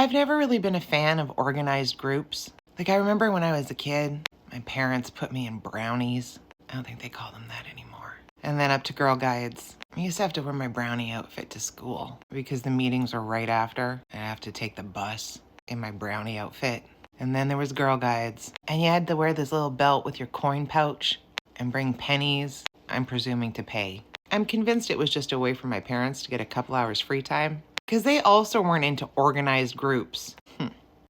I've never really been a fan of organized groups. Like, I remember when I was a kid, my parents put me in brownies. I don't think they call them that anymore. And then up to Girl Guides. I used to have to wear my brownie outfit to school because the meetings were right after. And I have to take the bus in my brownie outfit. And then there was Girl Guides. And you had to wear this little belt with your coin pouch and bring pennies, I'm presuming to pay. I'm convinced it was just a way for my parents to get a couple hours free time because they also weren't into organized groups.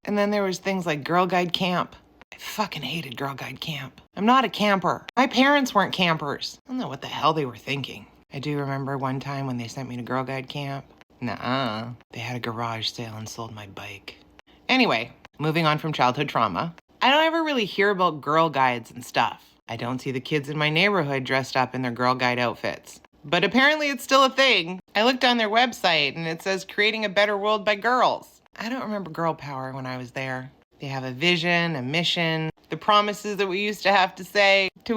And then there was things like Girl Guide Camp. I fucking hated Girl Guide Camp. I'm not a camper. My parents weren't campers. I don't know what the hell they were thinking. I do remember one time when they sent me to Girl Guide Camp. Nuh-uh. They had a garage sale and sold my bike. Anyway, moving on from childhood trauma. I don't ever really hear about Girl Guides and stuff. I don't see the kids in my neighborhood dressed up in their Girl Guide outfits. But apparently it's still a thing. I looked on their website and it says creating a better world by girls. I don't remember girl power when I was there. They have a vision, a mission, the promises that we used to have to say, to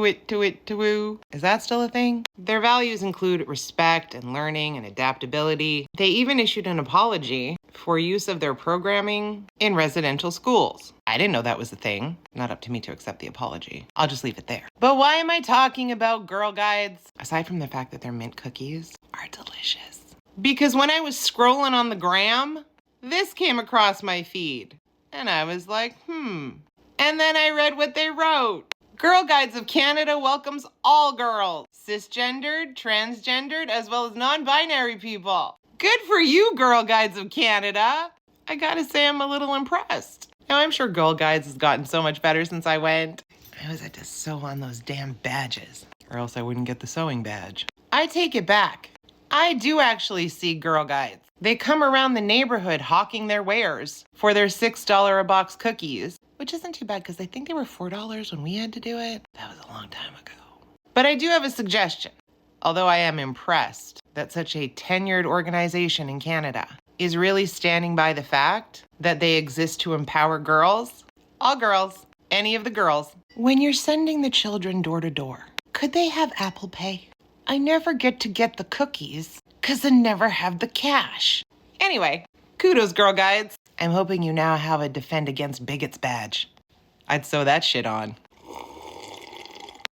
woo. Is that still a thing? Their values include respect and learning and adaptability. They even issued an apology for use of their programming in residential schools. I didn't know that was a thing. Not up to me to accept the apology. I'll just leave it there. But why am I talking about Girl Guides? Aside from the fact that their mint cookies are delicious. Because when I was scrolling on the gram, this came across my feed. And I was like, And then I read what they wrote. Girl Guides of Canada welcomes all girls, cisgendered, transgendered, as well as non-binary people. Good for you, Girl Guides of Canada. I gotta say I'm a little impressed. Now, I'm sure Girl Guides has gotten so much better since I went. I always had to sew on those damn badges, or else I wouldn't get the sewing badge. I take it back. I do actually see Girl Guides. They come around the neighborhood hawking their wares for their $6 a box cookies, which isn't too bad because I think they were $4 when we had to do it. That was a long time ago. But I do have a suggestion. Although I am impressed that such a tenured organization in Canada is really standing by the fact that they exist to empower girls, all girls, any of the girls. When you're sending the children door to door, could they have Apple Pay? I never get to get the cookies because I never have the cash. Anyway, kudos, Girl Guides. I'm hoping you now have a Defend Against Bigots badge. I'd sew that shit on.